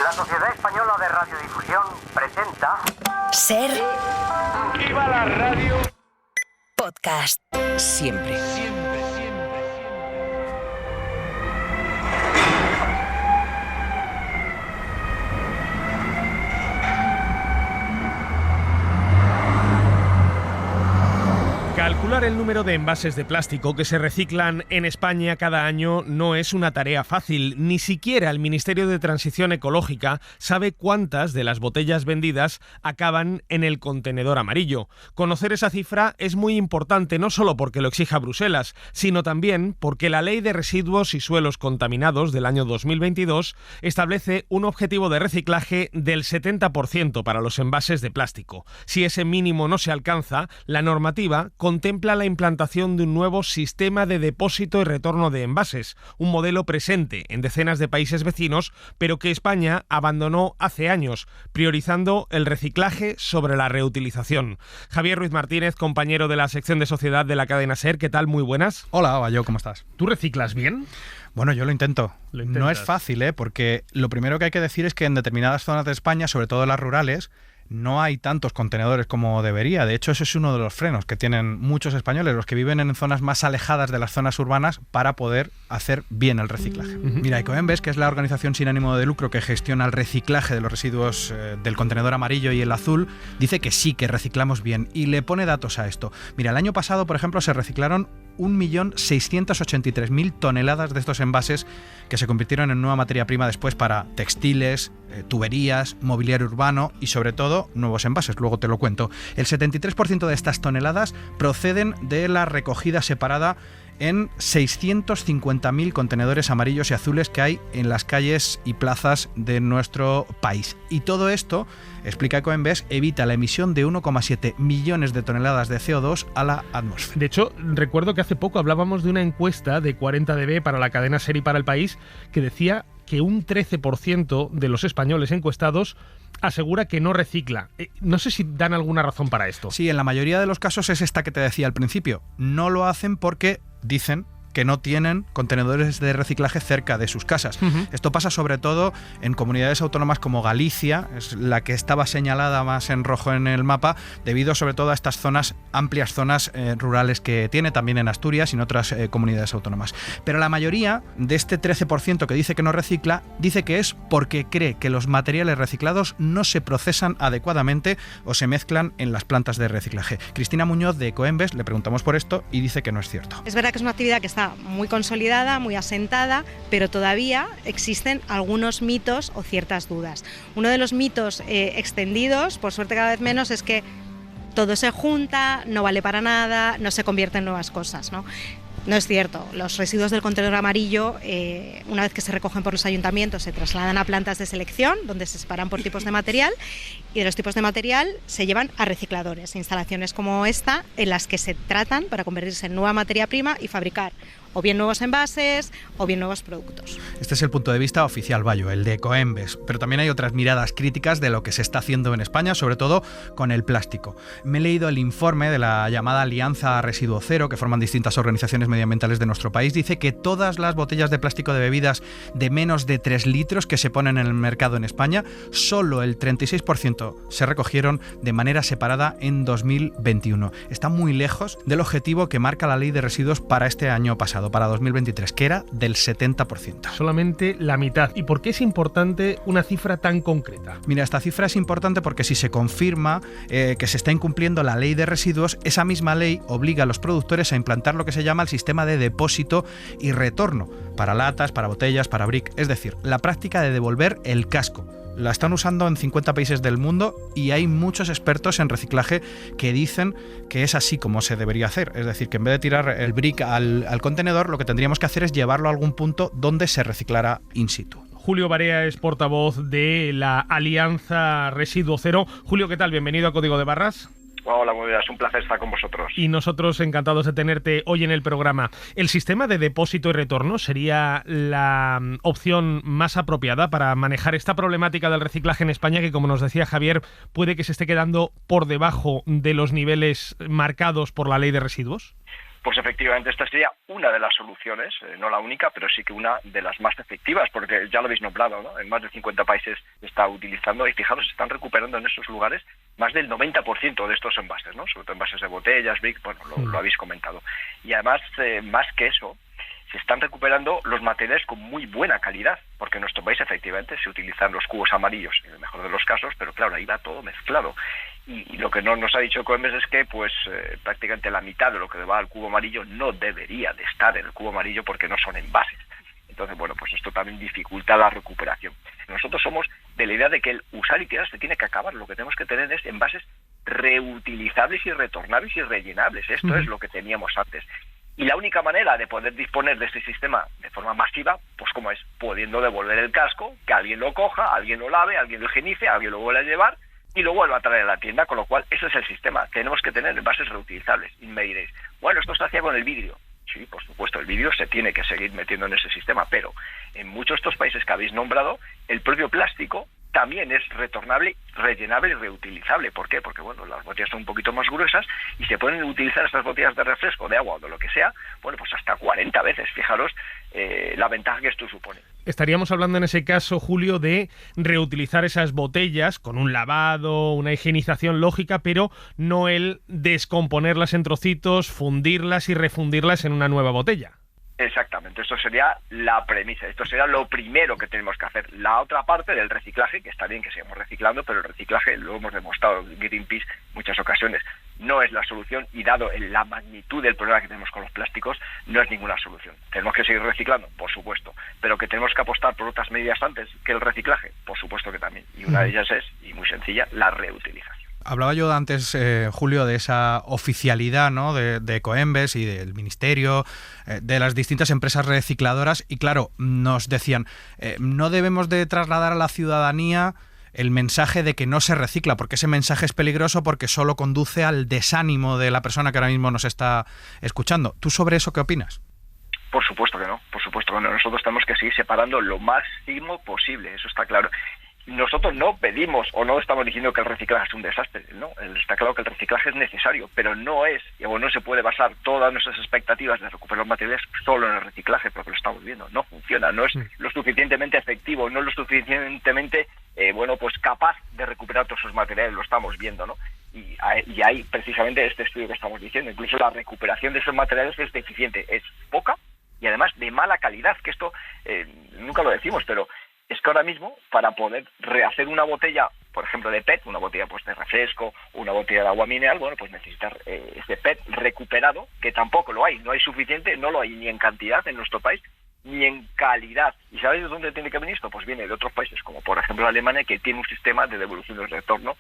La Sociedad Española de Radiodifusión presenta... Ser... ¡Viva la radio! Podcast. Siempre. Calcular el número de envases de plástico que se reciclan en España cada año no es una tarea fácil. Ni siquiera el Ministerio de Transición Ecológica sabe cuántas de las botellas vendidas acaban en el contenedor amarillo. Conocer esa cifra es muy importante, no solo porque lo exija Bruselas, sino también porque la Ley de Residuos y Suelos Contaminados del año 2022 establece un objetivo de reciclaje del 70% para los envases de plástico. Si ese mínimo no se alcanza, la normativa contempla la implantación de un nuevo sistema de depósito y retorno de envases, un modelo presente en decenas de países vecinos, pero que España abandonó hace años, priorizando el reciclaje sobre la reutilización. Javier Ruiz Martínez, compañero de la sección de sociedad de la cadena SER, ¿qué tal? Muy buenas. Hola, Bayo, ¿cómo estás? ¿Tú reciclas bien? Bueno, yo lo intento. No es fácil, porque lo primero que hay que decir es que en determinadas zonas de España, sobre todo las rurales, no hay tantos contenedores como debería. De hecho, ese es uno de los frenos que tienen muchos españoles, los que viven en zonas más alejadas de las zonas urbanas, para poder hacer bien el reciclaje. Mira, Ecoembes, que es la organización sin ánimo de lucro que gestiona el reciclaje de los residuos del contenedor amarillo y el azul, dice que sí, que reciclamos bien, y le pone datos a esto. Mira, el año pasado, por ejemplo, se reciclaron 1.683.000 toneladas de estos envases que se convirtieron en nueva materia prima después para textiles, tuberías, mobiliario urbano y sobre todo nuevos envases, luego te lo cuento. El 73% de estas toneladas proceden de la recogida separada en 650.000 contenedores amarillos y azules que hay en las calles y plazas de nuestro país. Y todo esto, explica Ecoembes, evita la emisión de 1,7 millones de toneladas de CO2 a la atmósfera. De hecho, recuerdo que hace poco hablábamos de una encuesta de 40dB para la cadena SER y para El País que decía que un 13% de los españoles encuestados asegura que no recicla. No sé si dan alguna razón para esto. Sí, en la mayoría de los casos es esta que te decía al principio. No lo hacen porque dicen que no tienen contenedores de reciclaje cerca de sus casas. Esto pasa sobre todo en comunidades autónomas como Galicia, es la que estaba señalada más en rojo en el mapa, debido sobre todo a estas zonas, amplias zonas rurales que tiene, también en Asturias y en otras comunidades autónomas. Pero la mayoría de este 13% que dice que no recicla, dice que es porque cree que los materiales reciclados no se procesan adecuadamente o se mezclan en las plantas de reciclaje. Cristina Muñoz, de Ecoembes, le preguntamos por esto y dice que no es cierto. Es verdad que es una actividad que está muy consolidada, muy asentada, pero todavía existen algunos mitos o ciertas dudas. Uno de los mitos extendidos, por suerte cada vez menos, es que todo se junta, no vale para nada, no se convierte en nuevas cosas, ¿no? No es cierto. Los residuos del contenedor amarillo, una vez que se recogen por los ayuntamientos, se trasladan a plantas de selección, donde se separan por tipos de material, y de los tipos de material se llevan a recicladores, instalaciones como esta, en las que se tratan para convertirse en nueva materia prima y fabricar o bien nuevos envases o bien nuevos productos. Este es el punto de vista oficial, Bayo, el de Ecoembes, pero también hay otras miradas críticas de lo que se está haciendo en España, sobre todo con el plástico. Me he leído el informe de la llamada Alianza Residuo Cero, que forman distintas organizaciones medioambientales de nuestro país. Dice que todas las botellas de plástico de bebidas de menos de 3 litros que se ponen en el mercado en España, solo el 36% se recogieron de manera separada en 2021. Está muy lejos del objetivo que marca la Ley de Residuos para este año pasado, para 2023, que era del 70%. Solamente la mitad. ¿Y por qué es importante una cifra tan concreta? Mira, esta cifra es importante porque si se confirma que se está incumpliendo la Ley de Residuos, esa misma ley obliga a los productores a implantar lo que se llama el sistema de depósito y retorno para latas, para botellas, para brick, es decir, la práctica de devolver el casco. La están usando en 50 países del mundo y hay muchos expertos en reciclaje que dicen que es así como se debería hacer. Es decir, que en vez de tirar el brick al contenedor, lo que tendríamos que hacer es llevarlo a algún punto donde se reciclara in situ. Julio Barea es portavoz de la Alianza Residuo Cero. Julio, ¿qué tal? Bienvenido a Código de Barras. Hola, muy bien, es un placer estar con vosotros. Y nosotros encantados de tenerte hoy en el programa. ¿El sistema de depósito y retorno sería la opción más apropiada para manejar esta problemática del reciclaje en España, que, como nos decía Javier, puede que se esté quedando por debajo de los niveles marcados por la Ley de Residuos? Pues efectivamente esta sería una de las soluciones, no la única, pero sí que una de las más efectivas, porque ya lo habéis nombrado, ¿no? En más de 50 países se está utilizando y fijaros, se están recuperando en esos lugares más del 90% de estos envases, ¿no? Sobre todo envases de botellas, brick, bueno, lo habéis comentado. Y además, más que eso, se están recuperando los materiales con muy buena calidad, porque en nuestro país efectivamente se utilizan los cubos amarillos, en el mejor de los casos, pero claro, ahí va todo mezclado. Y lo que no nos ha dicho Coembes es que pues prácticamente la mitad de lo que va al cubo amarillo no debería de estar en el cubo amarillo porque no son envases. Entonces, bueno, pues esto también dificulta la recuperación. Nosotros somos de la idea de que el usar y tirar se tiene que acabar. Lo que tenemos que tener es envases reutilizables y retornables y rellenables. Esto es lo que teníamos antes. Y la única manera de poder disponer de este sistema de forma masiva, pues como es, pudiendo devolver el casco, que alguien lo coja, alguien lo lave, alguien lo higienice, alguien lo vuelva a llevar y lo vuelva a traer a la tienda, con lo cual ese es el sistema. Tenemos que tener envases reutilizables. Y me diréis, bueno, esto se hacía con el vidrio. Sí, por supuesto, el vidrio se tiene que seguir metiendo en ese sistema, pero en muchos de estos países que habéis nombrado, el propio plástico también es retornable, rellenable y reutilizable. ¿Por qué? Porque, bueno, las botellas son un poquito más gruesas y se pueden utilizar estas botellas de refresco, de agua o de lo que sea, bueno, pues hasta 40 veces. Fijaros la ventaja que esto supone. Estaríamos hablando en ese caso, Julio, de reutilizar esas botellas con un lavado, una higienización lógica, pero no el descomponerlas en trocitos, fundirlas y refundirlas en una nueva botella. Exactamente, esto sería la premisa, esto sería lo primero que tenemos que hacer. La otra parte del reciclaje, que está bien que sigamos reciclando, pero el reciclaje, lo hemos demostrado en Greenpeace en muchas ocasiones, no es la solución y dado la magnitud del problema que tenemos con los plásticos, no es ninguna solución. Tenemos que seguir reciclando, por supuesto, pero que tenemos que apostar por otras medidas antes que el reciclaje, por supuesto que también. Y una de ellas es, y muy sencilla, la reutilización. Hablaba yo antes, Julio, de esa oficialidad, ¿no?, de Coembes y del Ministerio, de las distintas empresas recicladoras, y claro, nos decían, no debemos de trasladar a la ciudadanía el mensaje de que no se recicla, porque ese mensaje es peligroso porque solo conduce al desánimo de la persona que ahora mismo nos está escuchando. ¿Tú sobre eso qué opinas? Por supuesto que no, por supuesto que no. Nosotros tenemos que seguir separando lo máximo posible, eso está claro. Nosotros no pedimos o no estamos diciendo que el reciclaje es un desastre, ¿no? Está claro que el reciclaje es necesario, pero no es, o no se puede basar todas nuestras expectativas de recuperar los materiales solo en el reciclaje, porque lo estamos viendo, no funciona, no es lo suficientemente efectivo, no es lo suficientemente, pues capaz de recuperar todos esos materiales, lo estamos viendo, ¿no? Y hay precisamente este estudio que estamos diciendo, incluso la recuperación de esos materiales es deficiente, es poca y además de mala calidad, que esto nunca lo decimos, pero es que ahora mismo, para poder rehacer una botella, por ejemplo, de PET, una botella pues de refresco, una botella de agua mineral, bueno, pues necesitar ese PET recuperado, que tampoco lo hay, no hay suficiente, no lo hay ni en cantidad en nuestro país, ni en calidad. ¿Y sabéis de dónde tiene que venir esto? Pues viene de otros países, como por ejemplo Alemania, que tiene un sistema de devolución y retorno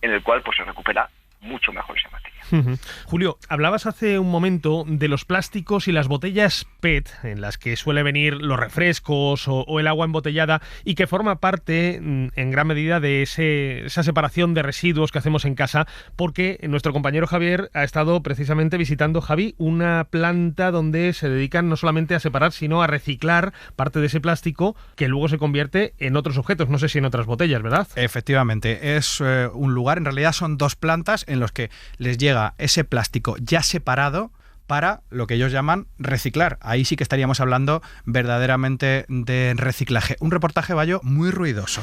en el cual pues se recupera mucho mejor esa materia. Julio, hablabas hace un momento de los plásticos y las botellas PET, en las que suele venir los refrescos o el agua embotellada, y que forma parte en gran medida de esa separación de residuos que hacemos en casa, porque nuestro compañero Javier ha estado precisamente visitando, Javi, una planta donde se dedican no solamente a separar, sino a reciclar parte de ese plástico que luego se convierte en otros objetos, no sé si en otras botellas, ¿verdad? Efectivamente, es un lugar, en realidad son dos plantas en los que les llega ese plástico ya separado para lo que ellos llaman reciclar. Ahí sí que estaríamos hablando verdaderamente de reciclaje. Un reportaje, Bayo, muy ruidoso.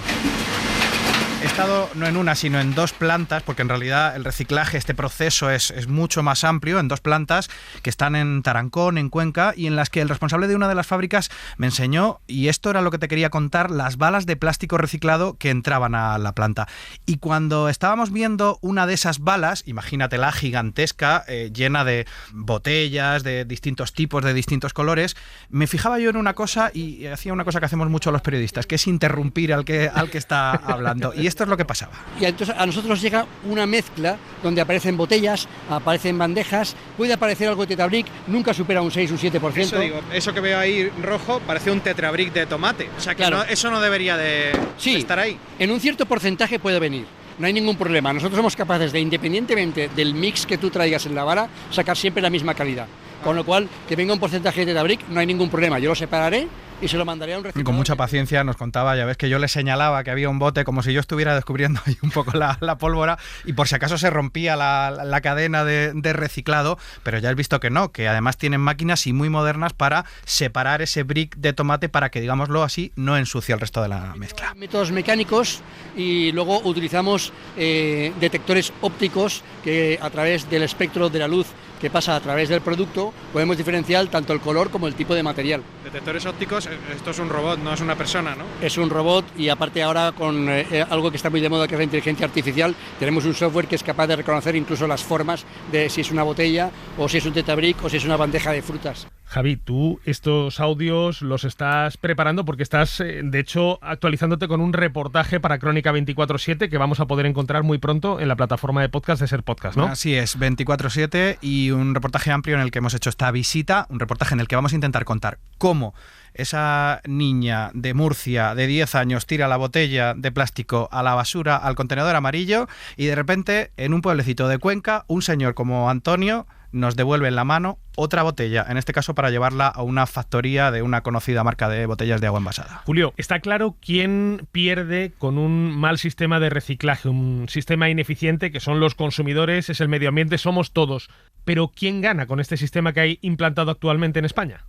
He estado no en una, sino en dos plantas, porque en realidad el reciclaje, este proceso es mucho más amplio, en dos plantas que están en Tarancón, en Cuenca, y en las que el responsable de una de las fábricas me enseñó, y esto era lo que te quería contar, las balas de plástico reciclado que entraban a la planta. Y cuando estábamos viendo una de esas balas, imagínatela gigantesca, llena de botellas de distintos tipos, de distintos colores, me fijaba yo en una cosa, y hacía una cosa que hacemos mucho los periodistas, que es interrumpir al que está hablando. Y esto es lo que pasaba. Y entonces a nosotros nos llega una mezcla donde aparecen botellas, aparecen bandejas, puede aparecer algo de Tetrabric, nunca supera un 6, un 7%. Eso digo, eso que veo ahí rojo parece un Tetrabric de tomate. O sea que claro, eso no debería de estar ahí. En un cierto porcentaje puede venir. No hay ningún problema. Nosotros somos capaces de, independientemente del mix que tú traigas en la vara, sacar siempre la misma calidad. Con lo cual, que venga un porcentaje de Tetrabric, no hay ningún problema. Yo lo separaré y se lo mandaré a un Y reciclador. con mucha paciencia nos contaba, ya ves que yo le señalaba que había un bote como si yo estuviera descubriendo ahí un poco la pólvora y por si acaso se rompía la cadena de reciclado, pero ya has visto que no, que además tienen máquinas y muy modernas para separar ese brick de tomate para que, digámoslo así, no ensucie el resto de la mezcla. Métodos mecánicos y luego utilizamos detectores ópticos que a través del espectro de la luz que pasa a través del producto podemos diferenciar tanto el color como el tipo de material. Detectores ópticos, esto es un robot, no es una persona, ¿no? Es un robot y aparte ahora con algo que está muy de moda, que es la inteligencia artificial, tenemos un software que es capaz de reconocer incluso las formas de si es una botella o si es un tetabric o si es una bandeja de frutas. Javi, tú estos audios los estás preparando porque estás, de hecho, actualizándote con un reportaje para Crónica 24/7 que vamos a poder encontrar muy pronto en la plataforma de podcast de Ser Podcast, ¿no? Así es, 24/7 y un reportaje amplio en el que hemos hecho esta visita, un reportaje en el que vamos a intentar contar cómo esa niña de Murcia de 10 años tira la botella de plástico a la basura, al contenedor amarillo, y de repente en un pueblecito de Cuenca, un señor como Antonio nos devuelve en la mano otra botella, en este caso para llevarla a una factoría de una conocida marca de botellas de agua envasada. Julio, está claro quién pierde con un mal sistema de reciclaje, un sistema ineficiente, que son los consumidores, es el medio ambiente, somos todos. Pero ¿quién gana con este sistema que hay implantado actualmente en España?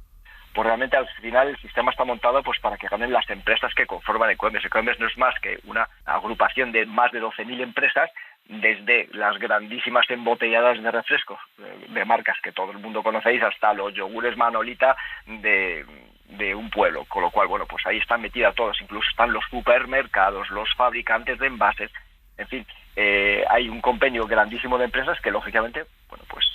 Pues realmente al final el sistema está montado pues para que ganen las empresas que conforman Ecoembes. Ecoembes no es más que una agrupación de más de 12.000 empresas, desde las grandísimas embotelladas de refrescos de marcas que todo el mundo conocéis hasta los yogures Manolita de un pueblo, con lo cual, bueno, pues ahí están metidas todas, incluso están los supermercados, los fabricantes de envases, en fin, hay un compendio grandísimo de empresas que lógicamente, bueno, pues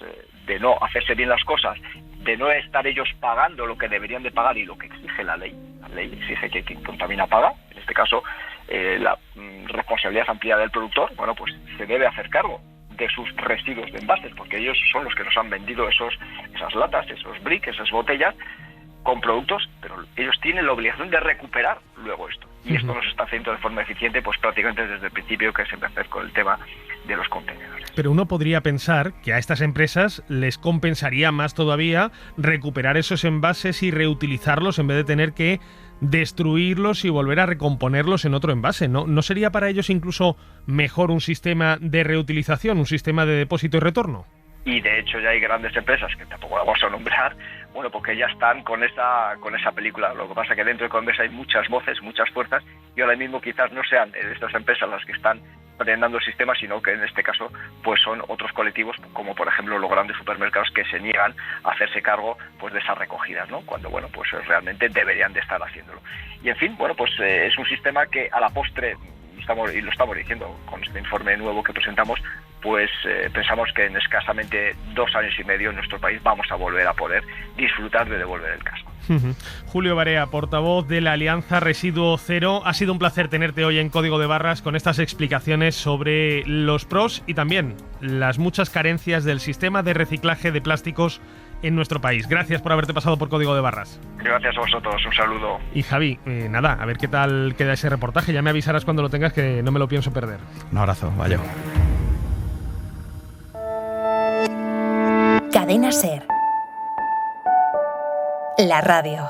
de no hacerse bien las cosas, de no estar ellos pagando lo que deberían de pagar y lo que exige la ley exige que quien contamina paga, en este caso la responsabilidad ampliada del productor, bueno, pues se debe hacer cargo de sus residuos de envases, porque ellos son los que nos han vendido esas latas, esos bricks, esas botellas con productos, pero ellos tienen la obligación de recuperar luego esto. Y esto no se está haciendo de forma eficiente, pues prácticamente desde el principio que se empezó con el tema de los contenedores. Pero uno podría pensar que a estas empresas les compensaría más todavía recuperar esos envases y reutilizarlos en vez de tener que destruirlos y volver a recomponerlos en otro envase, ¿no? ¿No sería para ellos incluso mejor un sistema de reutilización, un sistema de depósito y retorno? Y de hecho ya hay grandes empresas, que tampoco vamos a nombrar, bueno, porque ya están con esa película. Lo que pasa es que dentro de Ecoembes hay muchas voces, muchas fuerzas, y ahora mismo quizás no sean estas empresas las que están frenando el sistema, sino que en este caso pues son otros colectivos, como por ejemplo los grandes supermercados, que se niegan a hacerse cargo pues de esas recogidas, ¿no? Cuando, bueno, pues realmente deberían de estar haciéndolo. Y en fin, bueno, pues es un sistema que a la postre, y lo estamos diciendo con este informe nuevo que presentamos, pues pensamos que en escasamente 2 años y medio en nuestro país vamos a volver a poder disfrutar de devolver el casco. Julio Barea, portavoz de la Alianza Residuo Cero, ha sido un placer tenerte hoy en Código de Barras con estas explicaciones sobre los pros y también las muchas carencias del sistema de reciclaje de plásticos en nuestro país. Gracias por haberte pasado por Código de Barras. Gracias a vosotros, un saludo. Y Javi, nada, a ver qué tal queda ese reportaje, ya me avisarás cuando lo tengas, que no me lo pienso perder. Un abrazo, vaya. Cadena Ser. La radio.